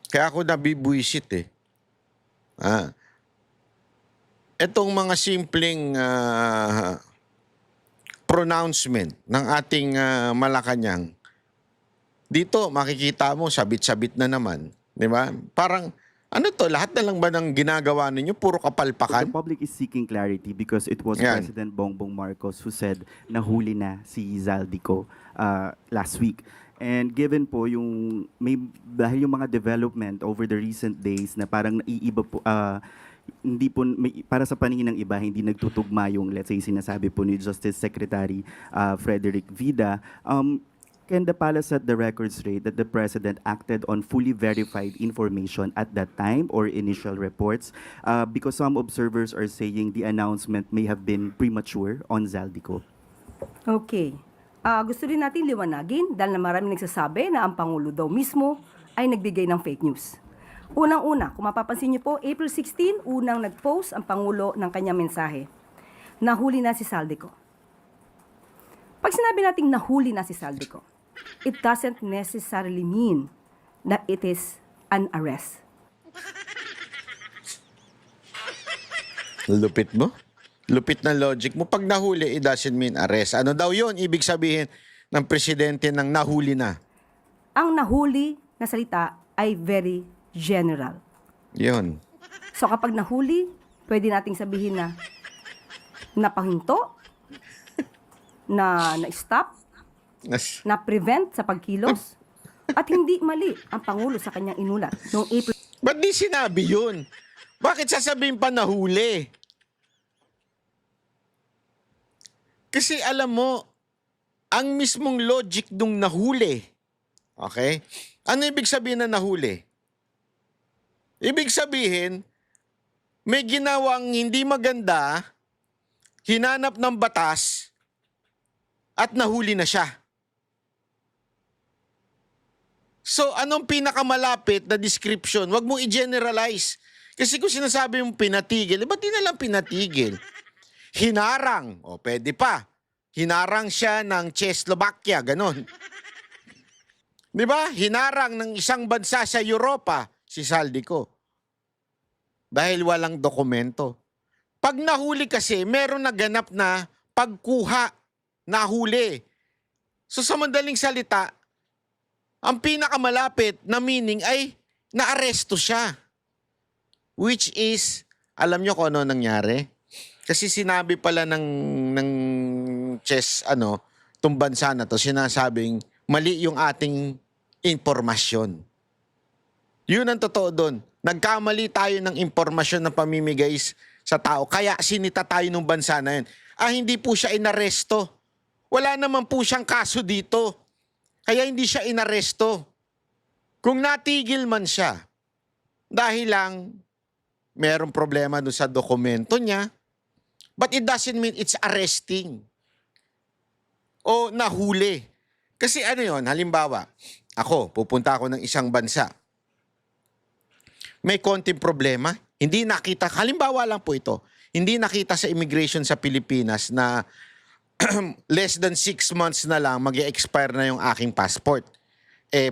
Kaya ako nabibwisit eh. Ah, Itong mga simpleng pronouncement ng ating Malacanang, dito makikita mo sabit-sabit na naman, 'di ba? Parang ano to, lahat na lang ba ng ginagawa ninyo puro The kapalpakan? public is seeking clarity because it was Yan. President Bongbong Marcos who said nahuli na si Zaldico last week. And given po yung may dahil yung mga development over the recent days na parang naiiba po hindi po para sa paningin ng iba hindi nagtutugma yung let's say sinasabi po ni Justice Secretary Frederick Vida. Can the palace set the record straight that the president acted on fully verified information at that time or initial reports? Because some observers are saying the announcement may have been premature on Zaldico. Okay. Gusto rin natin liwanagin dahil na maraming nagsasabi na ang Pangulo daw mismo ay nagbigay ng fake news. Unang-una, kung mapapansin niyo po, April 16, unang nag-post ang Pangulo ng kanyang mensahe. Nahuli na si Zaldico. Pag sinabi nating nahuli na si Zaldico, it doesn't necessarily mean that it is an arrest. Lupit mo? Lupit na logic mo. Pag nahuli, it doesn't mean arrest. Ano daw yun? Ibig sabihin ng presidente ng nahuli na. Ang nahuli na salita ay very general. Yun. So kapag nahuli, pwede nating sabihin na napahinto, na-stop, na-prevent sa pagkilos, at hindi mali ang Pangulo sa kanyang inulat noong April Ba't di sinabi yun? Bakit sasabihin pa nahuli? Kasi alam mo, ang mismong logic nung nahuli, okay? Ano ibig sabihin na nahuli? Ibig sabihin, may ginawang hindi maganda, hinanap ng batas, at nahuli na siya. So, anong pinakamalapit na description? Huwag mo i-generalize. Kasi kung sinasabi mong pinatigil, ba't di na lang pinatigil? Hinarang. O, pwede pa. Hinarang siya ng Czechoslovakia, ganon. Di ba? Hinarang ng isang bansa sa Europa, si Zaldico. Dahil walang dokumento. Pag nahuli kasi, meron naganap na pagkuha, nahuli. So sa madaling salita, ang pinakamalapit na meaning ay naaresto siya. Which is, alam nyo kung ano nangyari? Kasi sinabi pala ng itong bansa na to, sinasabing mali yung ating impormasyon. Yun ang totoo doon. Nagkamali tayo ng impormasyon na pamimigay sa tao. Kaya sinita tayo ng bansa na yun. Hindi po siya inaresto. Wala naman po siyang kaso dito. Kaya hindi siya inaresto. Kung natigil man siya, dahil lang merong problema doon sa dokumento niya, but it doesn't mean it's arresting. O nahuli. Kasi ano yon, halimbawa, ako, pupunta ako ng isang bansa. May konting problema, hindi nakita, halimbawa lang po ito, hindi nakita sa immigration sa Pilipinas na less than 6 months na lang mag-expire na yung aking passport.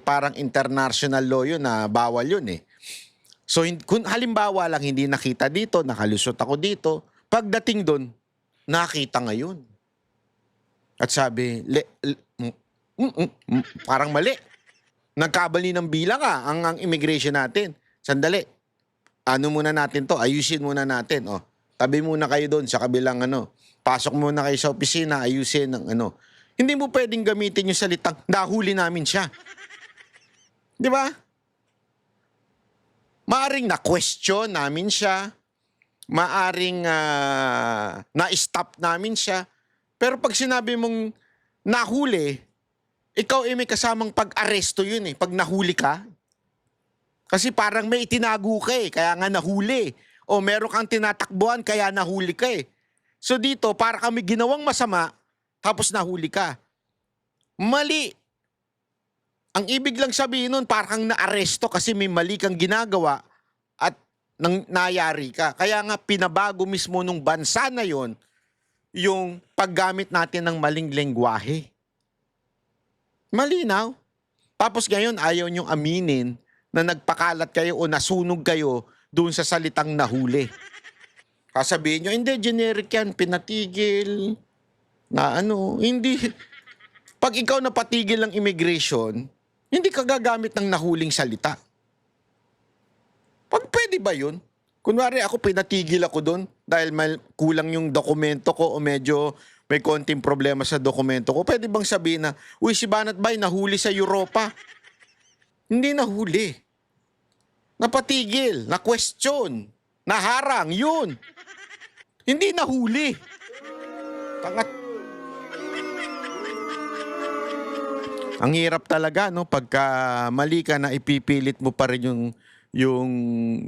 Parang international law yun na bawal yun eh. So kung halimbawa lang hindi nakita dito, nakalusot ako dito, pagdating doon, nakita ngayon. At sabi, parang mali. Nagkabali ng bilang ang immigration natin. Sandali. Ano muna natin to? Ayusin muna natin. Tabi muna kayo doon sa kabilang Pasok muna kayo sa opisina, ayusin ng Hindi mo pwedeng gamitin yung salitang, nahuli namin siya. Di ba? Maaring na-question namin siya. Maaring na-stop namin siya. Pero pag sinabi mong nahuli, ikaw may kasamang pag-aresto yun eh. Pag nahuli ka. Kasi parang may itinago ka eh, kaya nga nahuli. O meron kang tinatakbuhan, kaya nahuli ka eh. So dito, para kami ginawang masama, tapos nahuli ka. Mali. Ang ibig lang sabihin nun, parang naaresto kasi may mali kang ginagawa at nayari ka. Kaya nga pinabago mismo nung bansa na yon yung paggamit natin ng maling lengguwahe. Malinaw. Tapos ngayon, ayaw niyong aminin na nagpakalat kayo o nasunog kayo doon sa salitang nahuli. Kasabihin nyo, hindi, generic yan, pinatigil, na ano, hindi. Pag ikaw napatigil ng immigration, hindi ka gagamit ng nahuling salita. Pag pwede ba yun? Kunwari ako, pinatigil ako doon dahil kulang yung dokumento ko o medyo may konting problema sa dokumento ko. Pwede bang sabihin na, uy, si Banat Bay, nahuli sa Europa. Hindi nahuli. Napatigil, na-question, naharang, yun. Hindi nahuli. Tangat. Ang hirap talaga, no? Pagka mali ka na ipipilit mo pa rin yung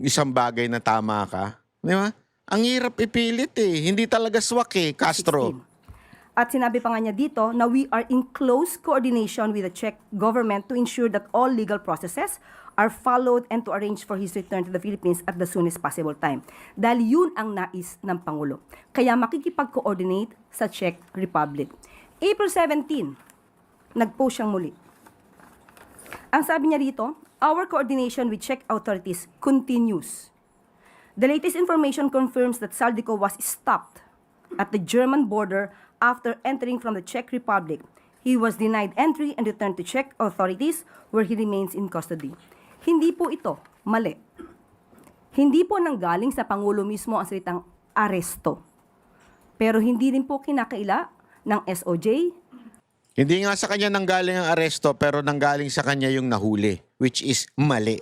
isang bagay na tama ka. Di ba? Ang hirap ipilit eh. Hindi talaga swak eh, Castro. 16. At sinabi pa nga niya dito na we are in close coordination with the Czech government to ensure that all legal processes are followed and to arrange for his return to the Philippines at the soonest possible time. Dahil yun ang nais ng Pangulo. Kaya makikipag-coordinate sa Czech Republic. April 17, nag-post siyang muli. Ang sabi niya rito, our coordination with Czech authorities continues. The latest information confirms that Zaldico was stopped at the German border after entering from the Czech Republic. He was denied entry and returned to Czech authorities where he remains in custody. Hindi po ito mali. Hindi po nanggaling sa Pangulo mismo ang salitang aresto. Pero hindi rin po kinakaila ng SOJ. Hindi nga sa kanya nanggaling ang aresto pero nanggaling sa kanya yung nahuli, which is mali.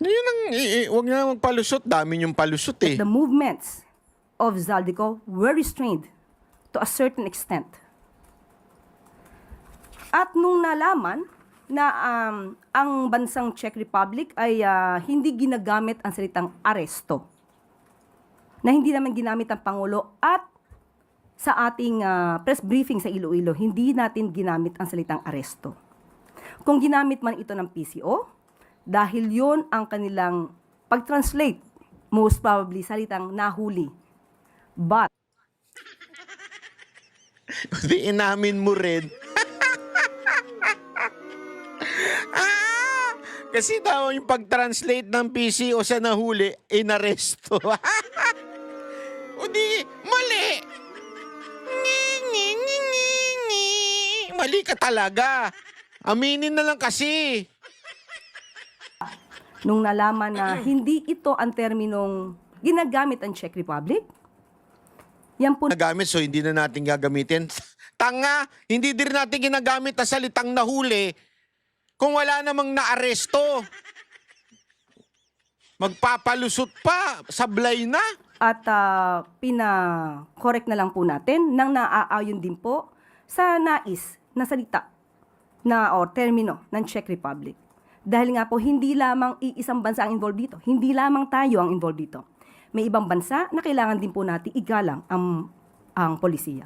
Yun ang, huwag na magpalusot. Dami yung palusot eh. The movements of Zaldico were restrained to a certain extent. At nung nalaman na ang bansang Czech Republic ay hindi ginagamit ang salitang aresto, na hindi naman ginamit ang Pangulo at sa ating press briefing sa Iloilo, hindi natin ginamit ang salitang aresto. Kung ginamit man ito ng PCO, dahil yon ang kanilang pag-translate, most probably salitang nahuli. But, Di inamin mo rin. Kasi daw yung pag-translate ng PCO sa nahuli, inaresto. O di, mali. Mali ka talaga. Aminin na lang kasi. nung nalaman na hindi ito ang terminong ginagamit ang Czech Republic, yan po Nagamit, so hindi na natin gagamitin. Tanga, hindi din natin ginagamit na salitang nahuli kung wala namang naaresto. Magpapalusot pa, sablay na. at pina-correct na lang po natin nang naaayon din po sa nais na salita na o termino ng Czech Republic. Dahil nga po, hindi lamang iisang bansa ang involved dito. Hindi lamang tayo ang involved dito. May ibang bansa na kailangan din po natin igalang ang polisiya.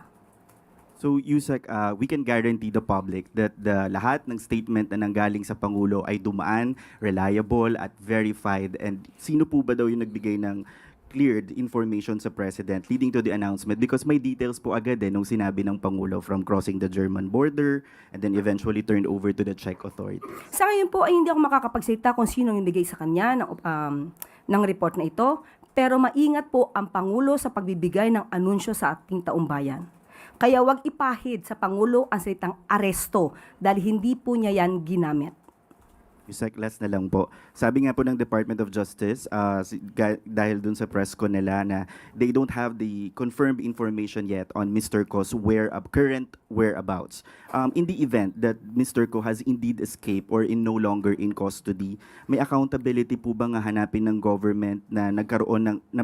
So, Yusek, we can guarantee the public that the lahat ng statement na nanggaling sa Pangulo ay dumaan, reliable at verified. And sino po ba daw yung nagbigay ng cleared information sa President leading to the announcement? Because may details po agad nung sinabi ng Pangulo from crossing the German border and then eventually turned over to the Czech authorities. Sa ngayon po ay hindi ako makakapagsalita kung sino yung bigay sa kanya ng report na ito. Pero maingat po ang Pangulo sa pagbibigay ng anunsyo sa ating taumbayan. Kaya wag ipahid sa Pangulo ang salitang aresto dahil hindi po niya yan ginamit. Yusek, last na lang po. Sabi nga po ng Department of Justice, dahil dun sa press ko nila na they don't have the confirmed information yet on Mr. Ko's current whereabouts. In the event that Mr. Ko has indeed escaped or in no longer in custody, may accountability po ba nga hanapin ng government na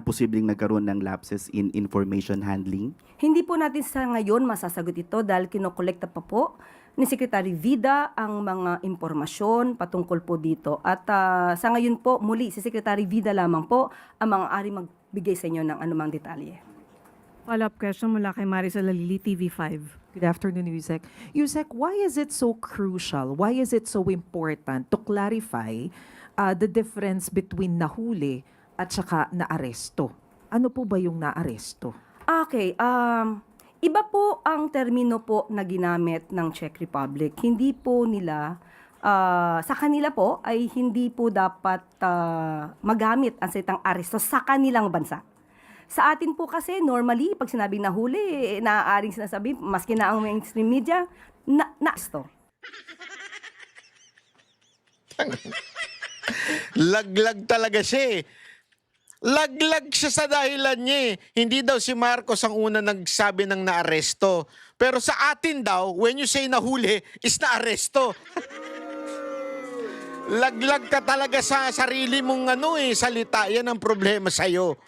posibleng nagkaroon ng lapses in information handling? Hindi po natin sa ngayon masasagot ito dahil kinokolekta pa po ni Secretary Vida ang mga impormasyon patungkol po dito. At sa ngayon po, muli, si Secretary Vida lamang po ang mga-ari magbigay sa inyo ng anumang detalye. Follow-up question mula kay Marisa Lalili, TV5. Good afternoon, Yusek. Yusek, why is it so crucial? Why is it so important to clarify the difference between nahuli at saka naaresto? Ano po ba yung naaresto? Okay, Iba po ang termino po na ginamit ng Czech Republic. Hindi po nila, sa kanila po ay hindi po dapat magamit ang salitang aresto sa kanilang bansa. Sa atin po kasi, normally, pag sinabing nahuli, naaaring sinasabi, maski na ang mainstream media, na-aresto. Laglag talaga siya eh. Laglag siya sa dahilan niya eh. Hindi daw si Marcos ang una nagsabi ng naaresto. Pero sa atin daw, when you say nahuli, is naaresto. Laglag ka talaga sa sarili mong salita. Yan ang problema sa'yo.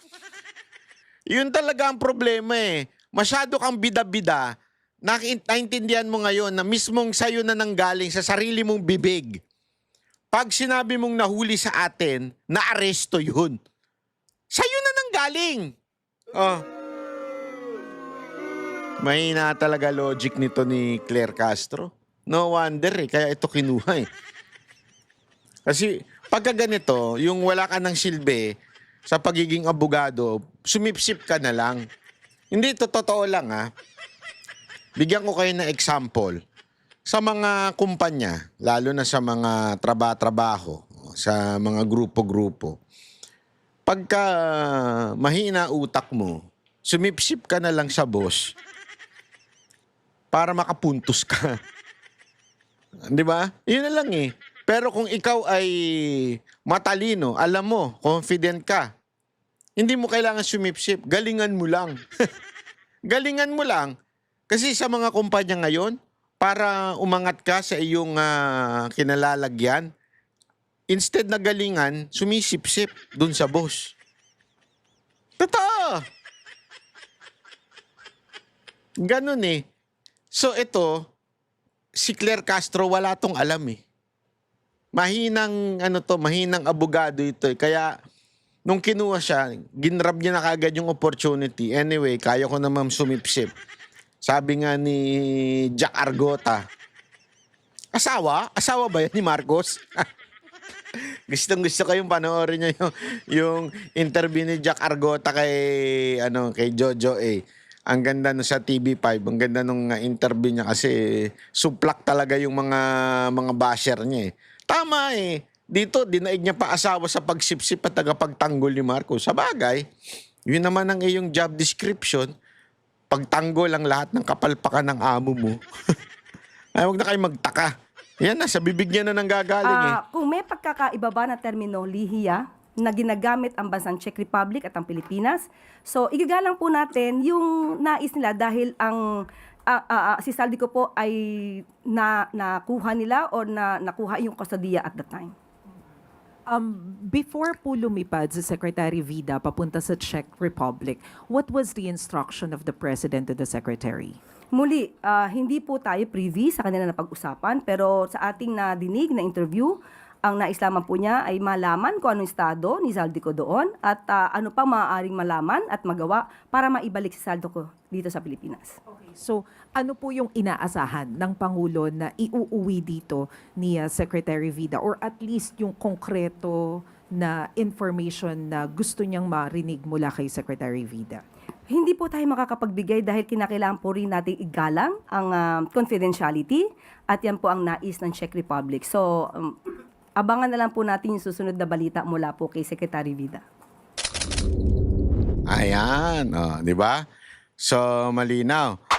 Yun talaga ang problema eh. Masyado kang bida-bida. Naintindihan mo ngayon na mismong sa'yo na nanggaling sa sarili mong bibig. Pag sinabi mong nahuli sa atin, naaresto yun. Sa'yo na nanggaling. Oh. Mahina talaga logic nito ni Claire Castro. No wonder eh, kaya ito kinuha eh. Kasi pagka ganito, yung wala ka ng silbi sa pagiging abogado, sumipsip ka na lang. Hindi, totoo lang ha. Bigyan ko kayo ng example. Sa mga kumpanya, lalo na sa mga trabaho, sa mga grupo-grupo, pagka mahina utak mo, sumipsip ka na lang sa boss para makapuntos ka. Di ba? Yun na lang eh. Pero kung ikaw ay matalino, alam mo, confident ka, hindi mo kailangan sumipsip. Galingan mo lang. Galingan mo lang. Kasi sa mga kumpanya ngayon, para umangat ka sa iyong kinalalagyan, instead na galingan, sumisip-sip dun sa boss. Totoo! Ganun eh. So ito, si Claire Castro wala tong alam eh. Mahinang mahinang abogado ito eh. Kaya nung kinuha siya, ginrab niya na kagad yung opportunity. Anyway, kaya ko naman sumipsip. Sabi nga ni Jack Argota, asawa? Asawa ba yan ni Marcos? Gustong-gusto kayong panoorin niyo yung interview ni Jack Argota kay Jojo A. Ang ganda no sa TV5, ang ganda nung interview niya kasi suplak talaga yung mga basher niya eh. Tama eh. Dito, dinaig niya pa asawa sa pagsipsip at tagapagtanggol ni Marcos. Sa bagay, yun naman ang iyong job description. Pagtanggol ang lahat ng kapalpakan ng amo mo. Ay, huwag na kayo magtaka. Yan na, sa bibig niya na nanggagaling eh. Kung may pagkakaiba ba na termino lihiya na ginagamit ang bansang Czech Republic at ang Pilipinas, so igagalang po natin yung nais nila dahil ang si Zaldico po ay nakuha nila o nakuha yung kustodiya at the time. Before po lumipad si Secretary Vida papunta sa Czech Republic, what was the instruction of the President to the Secretary? Muli, hindi po tayo privy sa kanila na pag-usapan, pero sa ating nadinig na interview, ang nais lamang po niya ay malaman kung anong estado ni Zaldico doon at ano pa maaaring malaman at magawa para maibalik si Zaldico dito sa Pilipinas. So, ano po yung inaasahan ng Pangulo na iuuwi dito ni Secretary Vida or at least yung konkreto na information na gusto niyang marinig mula kay Secretary Vida? Hindi po tayo makakapagbigay dahil kinakailangan po rin nating igalang ang confidentiality at yan po ang nais ng Czech Republic. So, abangan na lang po natin yung susunod na balita mula po kay Secretary Vida. Ayan, di ba? So, malinaw.